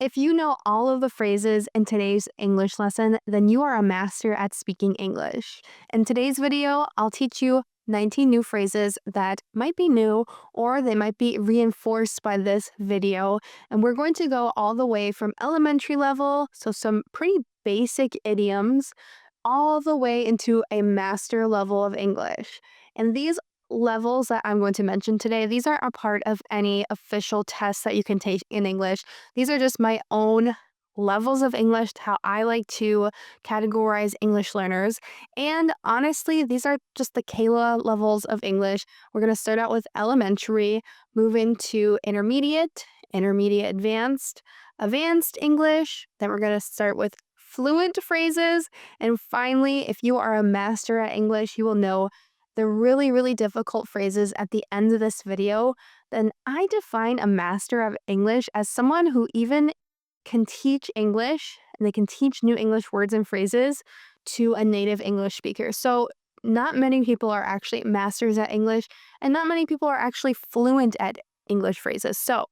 If you know all of the phrases in today's English lesson, then you are a master at speaking English. In today's video, I'll teach you 19 new phrases that might be new or they might be reinforced by this video. And we're going to go all the way from elementary level, so some pretty basic idioms, all the way into a master level of English. And these levels that I'm going to mention today, these aren't a part of any official tests that you can take in English. These are just my own levels of English, how I like to categorize English learners. And honestly, these are just the Kayla levels of English. We're going to start out with elementary, move into intermediate, intermediate advanced, advanced English. Then we're going to start with fluent phrases. And finally, if you are a master at English, you will know the really, really difficult phrases at the end of this video. Then I define a master of English as someone who even can teach English and they can teach new English words and phrases to a native English speaker. So not many people are actually masters at English, and not many people are actually fluent at English phrases. So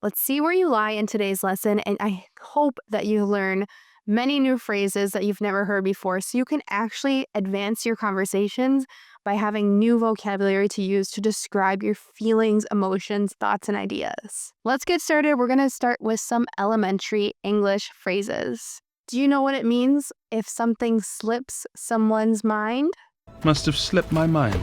let's see where you lie in today's lesson, and I hope that you learn many new phrases that you've never heard before so you can actually advance your conversations by having new vocabulary to use to describe your feelings, emotions, thoughts, and ideas. Let's get started. We're going to start with some elementary English phrases. Do you know what it means if something slips someone's mind? Must have slipped my mind.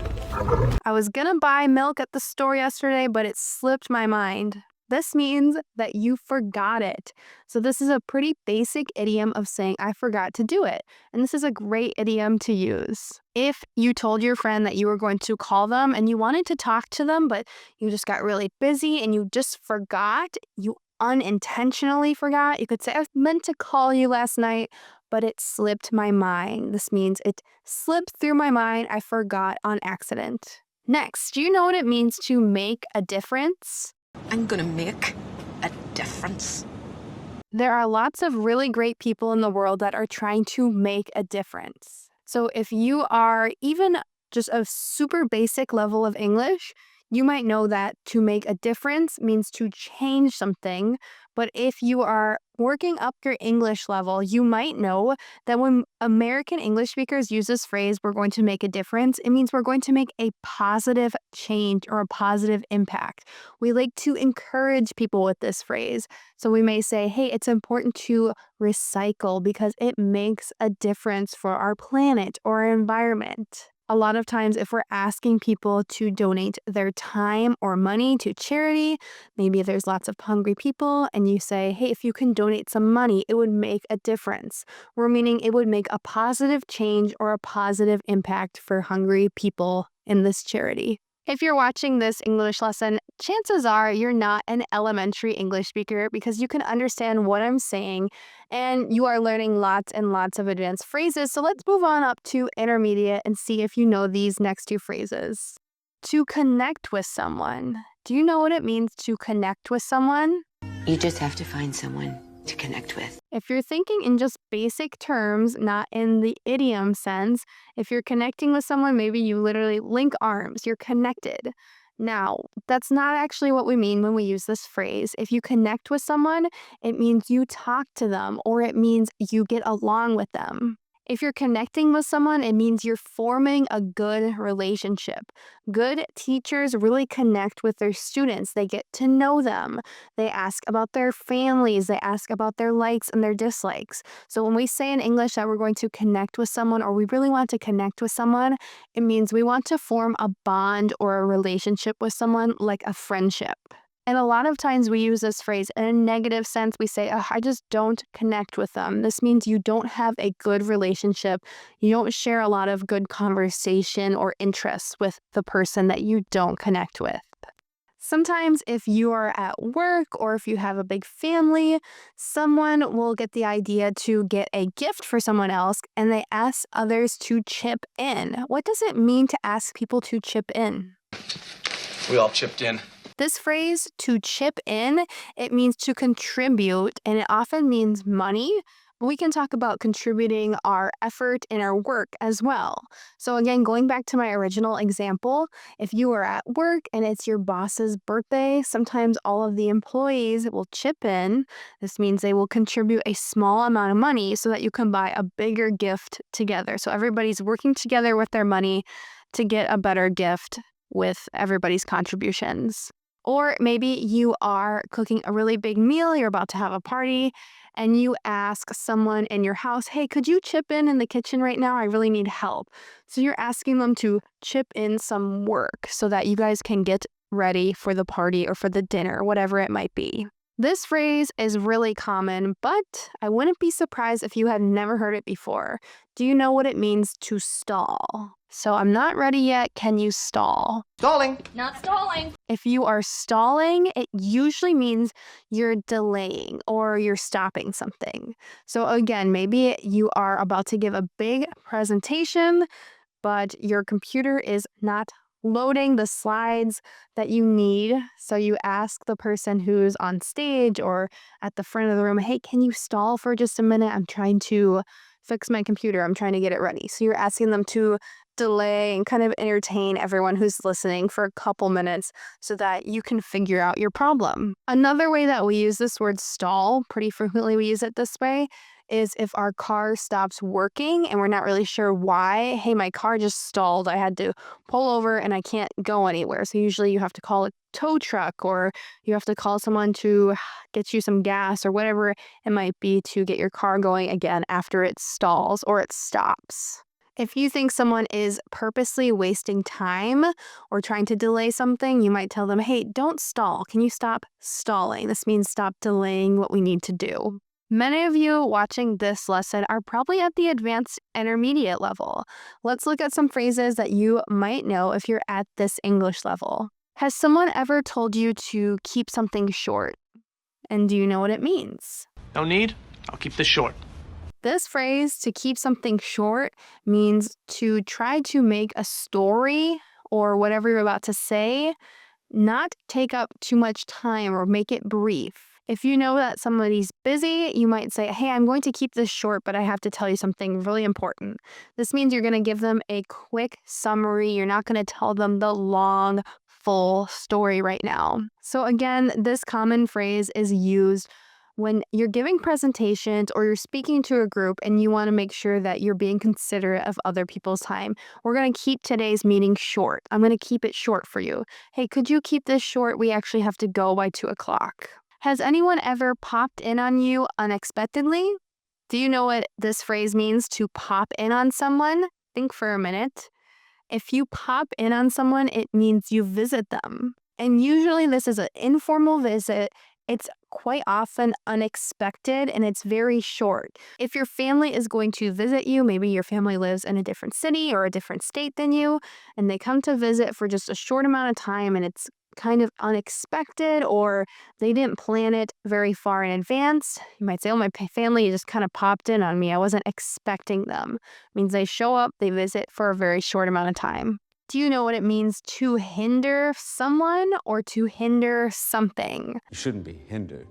I was going to buy milk at the store yesterday, but it slipped my mind. This means that you forgot it. So this is a pretty basic idiom of saying, I forgot to do it. And this is a great idiom to use. If you told your friend that you were going to call them and you wanted to talk to them, but you just got really busy and you just forgot, you unintentionally forgot, you could say, I meant to call you last night, but it slipped my mind. This means it slipped through my mind. I forgot on accident. Next, do you know what it means to make a difference? I'm gonna make a difference. There are lots of really great people in the world that are trying to make a difference. So if you are even just a super basic level of English, you might know that to make a difference means to change something. But if you are working up your English level, you might know that when American English speakers use this phrase, we're going to make a difference, it means we're going to make a positive change or a positive impact. We like to encourage people with this phrase. So we may say, hey, it's important to recycle because it makes a difference for our planet or our environment. A lot of times, if we're asking people to donate their time or money to charity, maybe there's lots of hungry people, and you say, hey, if you can donate some money, it would make a difference. We're meaning it would make a positive change or a positive impact for hungry people in this charity. If you're watching this English lesson, chances are you're not an elementary English speaker because you can understand what I'm saying and you are learning lots and lots of advanced phrases. So let's move on up to intermediate and see if you know these next two phrases. To connect with someone. Do you know what it means to connect with someone? You just have to find someone to connect with. If you're thinking in just basic terms, not in the idiom sense, if you're connecting with someone, maybe you literally link arms, you're connected. Now, that's not actually what we mean when we use this phrase. If you connect with someone, it means you talk to them or it means you get along with them. If you're connecting with someone, it means you're forming a good relationship. Good teachers really connect with their students. They get to know them. They ask about their families. They ask about their likes and their dislikes. So when we say in English that we're going to connect with someone or we really want to connect with someone, it means we want to form a bond or a relationship with someone like a friendship. And a lot of times we use this phrase in a negative sense. We say, oh, I just don't connect with them. This means you don't have a good relationship. You don't share a lot of good conversation or interests with the person that you don't connect with. Sometimes if you are at work or if you have a big family, someone will get the idea to get a gift for someone else and they ask others to chip in. What does it mean to ask people to chip in? We all chipped in. This phrase, to chip in, it means to contribute, and it often means money, We can talk about contributing our effort in our work as well. So, again, going back to my original example, if you are at work and it's your boss's birthday, sometimes all of the employees will chip in. This means they will contribute a small amount of money so that you can buy a bigger gift together. So, everybody's working together with their money to get a better gift with everybody's contributions. Or maybe you are cooking a really big meal, you're about to have a party, and you ask someone in your house, hey, could you chip in the kitchen right now? I really need help. So you're asking them to chip in some work so that you guys can get ready for the party or for the dinner, whatever it might be. This phrase is really common, but I wouldn't be surprised if you had never heard it before. Do you know what it means to stall? So I'm not ready yet. Can you stall? Stalling. Not stalling. If you are stalling, it usually means you're delaying or you're stopping something. So again, maybe you are about to give a big presentation, but your computer is not loading the slides that you need. So you ask the person who's on stage or at the front of the room, hey, can you stall for just a minute? I'm trying to fix my computer. I'm trying to get it ready. So you're asking them to delay and kind of entertain everyone who's listening for a couple minutes so that you can figure out your problem. Another way that we use this word stall, pretty frequently we use it this way, is if our car stops working and we're not really sure why. Hey, my car just stalled. I had to pull over and I can't go anywhere. So usually you have to call a tow truck or you have to call someone to get you some gas or whatever it might be to get your car going again after it stalls or it stops. If you think someone is purposely wasting time or trying to delay something, you might tell them, hey, don't stall. Can you stop stalling? This means stop delaying what we need to do. Many of you watching this lesson are probably at the advanced intermediate level. Let's look at some phrases that you might know if you're at this English level. Has someone ever told you to keep something short? And do you know what it means? No need. I'll keep this short. This phrase, to keep something short, means to try to make a story or whatever you're about to say not take up too much time or make it brief. If you know that somebody's busy, you might say, hey, I'm going to keep this short, but I have to tell you something really important. This means you're going to give them a quick summary. You're not going to tell them the long, full story right now. So again, this common phrase is used when you're giving presentations or you're speaking to a group and you want to make sure that you're being considerate of other people's time. We're going to keep today's meeting short. I'm going to keep it short for you. Hey, could you keep this short? We actually have to go by 2 o'clock. Has anyone ever popped in on you unexpectedly? Do you know what this phrase means, to pop in on someone? Think for a minute. If you pop in on someone, it means you visit them. And usually this is an informal visit. It's quite often unexpected and it's very short. If your family is going to visit you, maybe your family lives in a different city or a different state than you, and they come to visit for just a short amount of time and it's kind of unexpected or they didn't plan it very far in advance. You might say, oh, my family just kind of popped in on me. I wasn't expecting them. It means they show up, they visit for a very short amount of time. Do you know what it means to hinder someone or to hinder something? You shouldn't be hindered.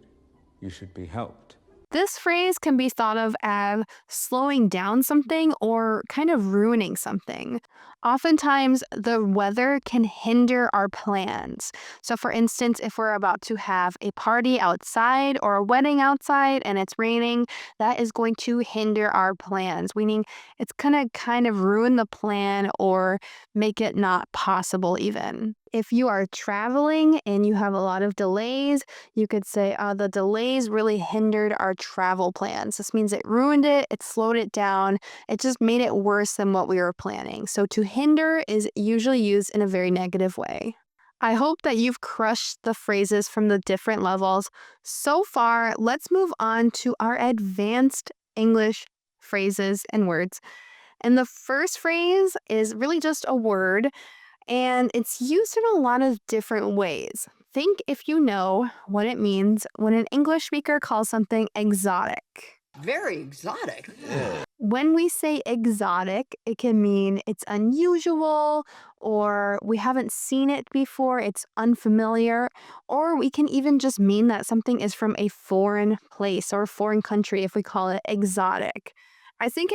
You should be helped. This phrase can be thought of as slowing down something or kind of ruining something. Oftentimes, the weather can hinder our plans. So, for instance, if we're about to have a party outside or a wedding outside and it's raining, that is going to hinder our plans, meaning it's going to kind of ruin the plan or make it not possible even. If you are traveling and you have a lot of delays, you could say, the delays really hindered our travel plans. This means it ruined it, it slowed it down, it just made it worse than what we were planning. So to hinder is usually used in a very negative way. I hope that you've crushed the phrases from the different levels. So far, let's move on to our advanced English phrases and words. And the first phrase is really just a word. And it's used in a lot of different ways. Think if you know what it means when an English speaker calls something exotic. Very exotic. When we say exotic, it can mean it's unusual, or we haven't seen it before, it's unfamiliar, or we can even just mean that something is from a foreign place or a foreign country if we call it exotic. I think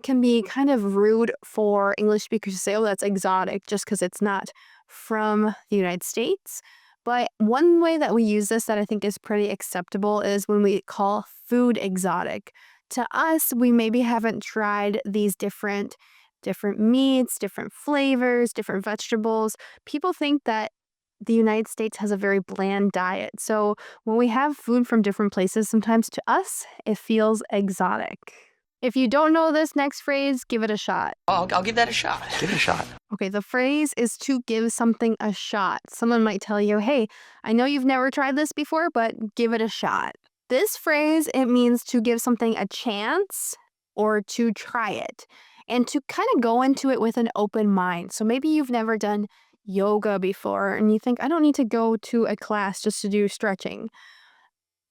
can be kind of rude for English speakers to say, oh, that's exotic, just because it's not from the United States. But one way that we use this that I think is pretty acceptable is when we call food exotic. To us, we maybe haven't tried these different meats, different flavors, different vegetables. People think that the United States has a very bland diet. So when we have food from different places, sometimes to us, it feels exotic. If you don't know this next phrase, give it a shot. I'll give that a shot. Give it a shot. Okay, the phrase is to give something a shot. Someone might tell you, hey, I know you've never tried this before, but give it a shot. This phrase, it means to give something a chance or to try it and to kind of go into it with an open mind. So maybe you've never done yoga before and you think, I don't need to go to a class just to do stretching.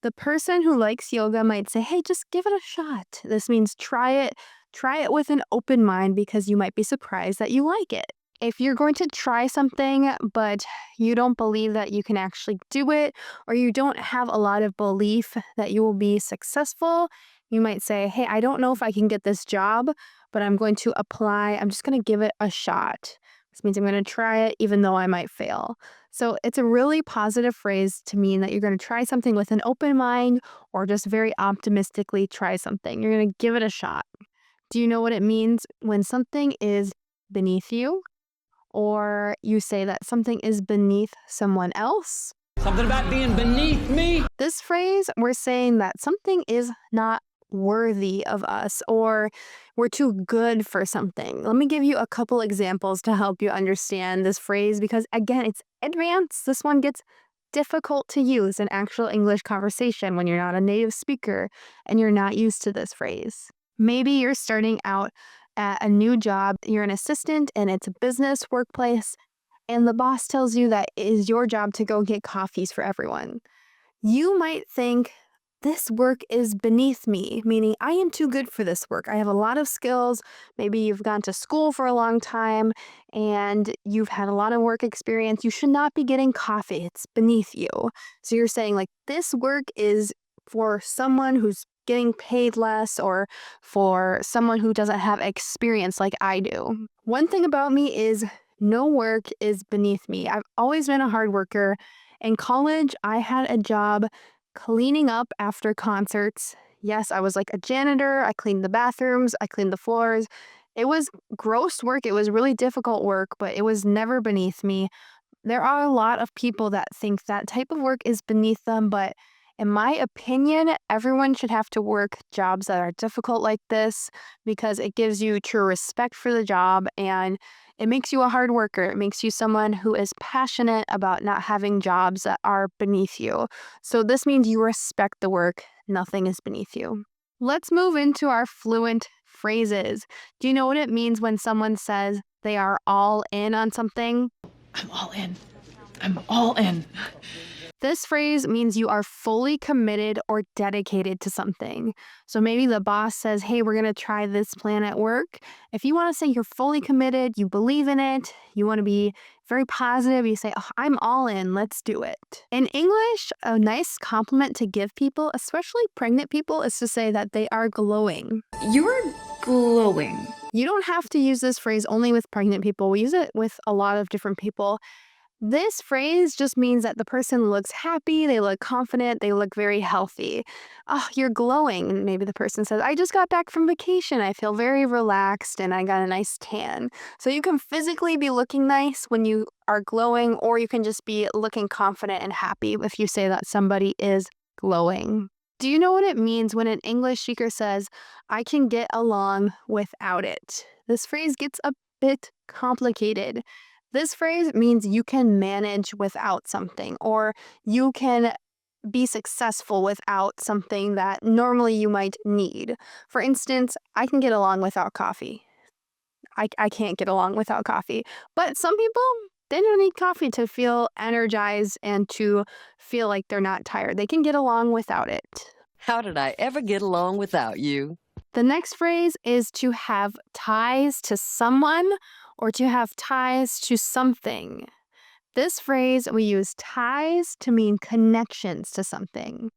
The person who likes yoga might say, hey, just give it a shot. This means try it with an open mind because you might be surprised that you like it. If you're going to try something, but you don't believe that you can actually do it, or you don't have a lot of belief that you will be successful, you might say, hey, I don't know if I can get this job, but I'm going to apply. I'm just going to give it a shot. This means I'm going to try it even though I might fail. So it's a really positive phrase to mean that you're going to try something with an open mind or just very optimistically try something. You're going to give it a shot. Do you know what it means when something is beneath you? Or you say that something is beneath someone else? Something about being beneath me. This phrase, we're saying that something is not worthy of us or we're too good for something. Let me give you a couple examples to help you understand this phrase because, again, it's advanced. This one gets difficult to use in actual English conversation when you're not a native speaker and you're not used to this phrase. Maybe you're starting out at a new job, you're an assistant and it's a business workplace, and the boss tells you that it is your job to go get coffees for everyone. You might think, this work is beneath me, meaning I am too good for this work. I have a lot of skills. Maybe you've gone to school for a long time and you've had a lot of work experience. You should not be getting coffee. It's beneath you. So you're saying, like, this work is for someone who's getting paid less or for someone who doesn't have experience like I do. One thing about me is no work is beneath me. I've always been a hard worker. In college, I had a job cleaning up after concerts. Yes, I was like a janitor. I cleaned the bathrooms. I cleaned the floors. It was gross work. It was really difficult work, but it was never beneath me. There are a lot of people that think that type of work is beneath them, but in my opinion, everyone should have to work jobs that are difficult like this because it gives you true respect for the job and it makes you a hard worker. It makes you someone who is passionate about not having jobs that are beneath you. So this means you respect the work. Nothing is beneath you. Let's move into our fluent phrases. Do you know what it means when someone says they are all in on something? I'm all in. I'm all in. This phrase means you are fully committed or dedicated to something. So maybe the boss says, hey, we're going to try this plan at work. If you want to say you're fully committed, you believe in it, you want to be very positive, you say, oh, I'm all in, let's do it. In English, a nice compliment to give people, especially pregnant people, is to say that they are glowing. You're glowing. You don't have to use this phrase only with pregnant people. We use it with a lot of different people. This phrase just means that the person looks happy, they look confident, they look very healthy. Oh, you're glowing. And maybe the person says, I just got back from vacation. I feel very relaxed and I got a nice tan. So you can physically be looking nice when you are glowing, or you can just be looking confident and happy if you say that somebody is glowing. Do you know what it means when an English speaker says, I can get along without it? This phrase gets a bit complicated. This phrase means you can manage without something, or you can be successful without something that normally you might need. For instance, I can get along without coffee. I can't get along without coffee. But some people, they don't need coffee to feel energized and to feel like they're not tired. They can get along without it. How did I ever get along without you? The next phrase is to have ties to someone or to have ties to something. This phrase, we use ties to mean connections to something.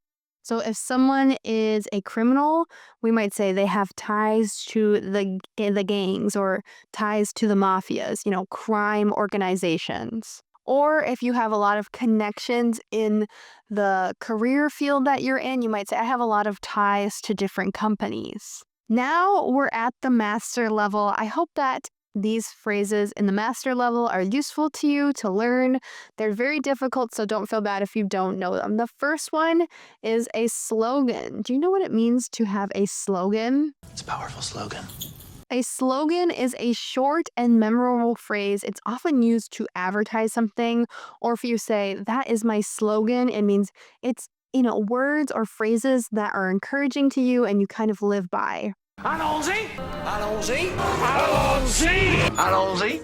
So if someone is a criminal, we might say they have ties to the gangs or ties to the mafias, crime organizations. Or if you have a lot of connections in the career field that you're in, you might say, I have a lot of ties to different companies. Now we're at the master level. I hope that these phrases in the master level are useful to you to learn. They're very difficult, so don't feel bad if you don't know them. The first one is a slogan. Do you know what it means to have a slogan? It's a powerful slogan. A slogan is a short and memorable phrase. It's often used to advertise something, or if you say, that is my slogan, it means it's, words or phrases that are encouraging to you and you kind of live by. Allons-y! Allons-y! Allons-y! Allons-y!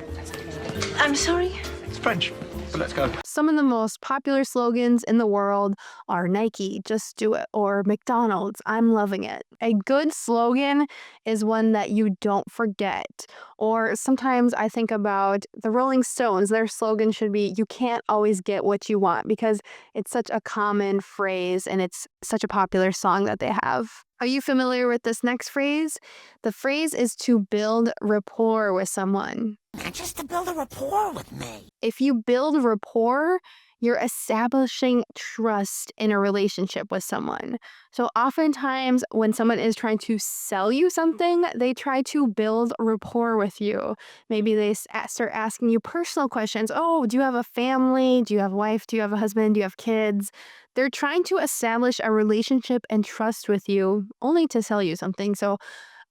I'm sorry? It's French, but let's go. Some of the most popular slogans in the world are Nike, just do it, or McDonald's, I'm loving it. A good slogan is one that you don't forget. Or sometimes I think about the Rolling Stones. Their slogan should be, you can't always get what you want, because it's such a common phrase and it's such a popular song that they have. Are you familiar with this next phrase? The phrase is to build rapport with someone. Just to build a rapport with me. If you build rapport, you're establishing trust in a relationship with someone. So oftentimes when someone is trying to sell you something, they try to build rapport with you. Maybe they start asking you personal questions. Oh, do you have a family? Do you have a wife? Do you have a husband? Do you have kids? They're trying to establish a relationship and trust with you only to sell you something. So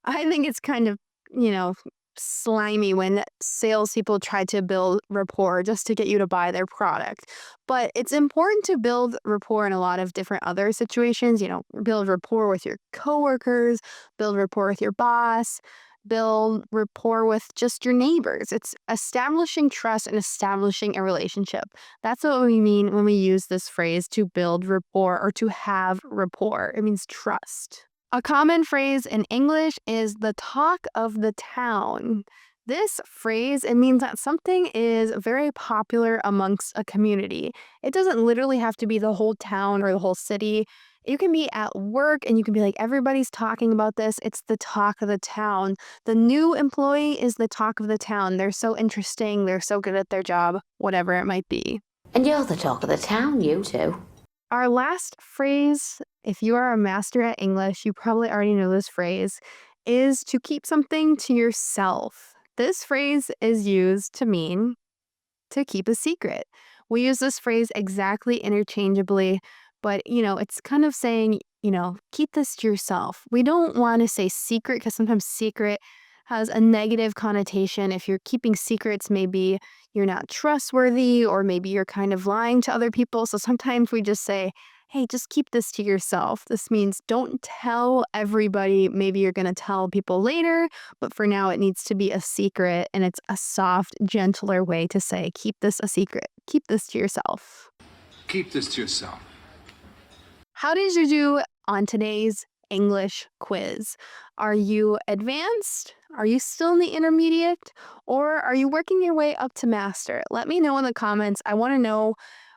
I think it's kind of, slimy when salespeople try to build rapport just to get you to buy their product. But it's important to build rapport in a lot of different other situations. Build rapport with your coworkers, build rapport with your boss, build rapport with just your neighbors. It's establishing trust and establishing a relationship. That's what we mean when we use this phrase to build rapport or to have rapport. It means trust. A common phrase in English is the talk of the town. This phrase, it means that something is very popular amongst a community. It doesn't literally have to be the whole town or the whole city. You can be at work and you can be like, everybody's talking about this. It's the talk of the town. The new employee is the talk of the town. They're so interesting. They're so good at their job, whatever it might be. And you're the talk of the town, you two. Our last phrase, if you are a master at English, you probably already know this phrase, is to keep something to yourself. This phrase is used to mean to keep a secret. We use this phrase exactly interchangeably, but it's kind of saying, keep this to yourself. We don't want to say secret because sometimes secret has a negative connotation. If you're keeping secrets, maybe you're not trustworthy or maybe you're kind of lying to other people. So sometimes we just say, hey, just keep this to yourself. This means don't tell everybody. Maybe you're going to tell people later, but for now it needs to be a secret, and it's a soft, gentler way to say keep this a secret. Keep this to yourself. Keep this to yourself. How did you do on today's English quiz? Are you advanced? Are you still in the intermediate? Or are you working your way up to master? Let me know in the comments. I want to know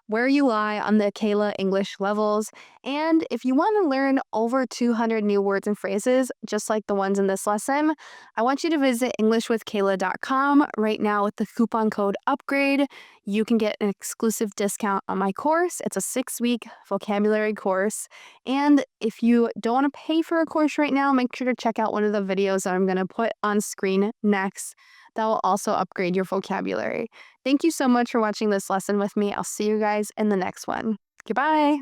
where you lie on the Kayla English levels. And if you want to learn over 200 new words and phrases, just like the ones in this lesson, I want you to visit EnglishWithKayla.com. Right now with the coupon code UPGRADE, you can get an exclusive discount on my course. It's a 6-week vocabulary course. And if you don't want to pay for a course right now, make sure to check out one of the videos that I'm going to put on screen next. That will also upgrade your vocabulary. Thank you so much for watching this lesson with me. I'll see you guys in the next one. Goodbye.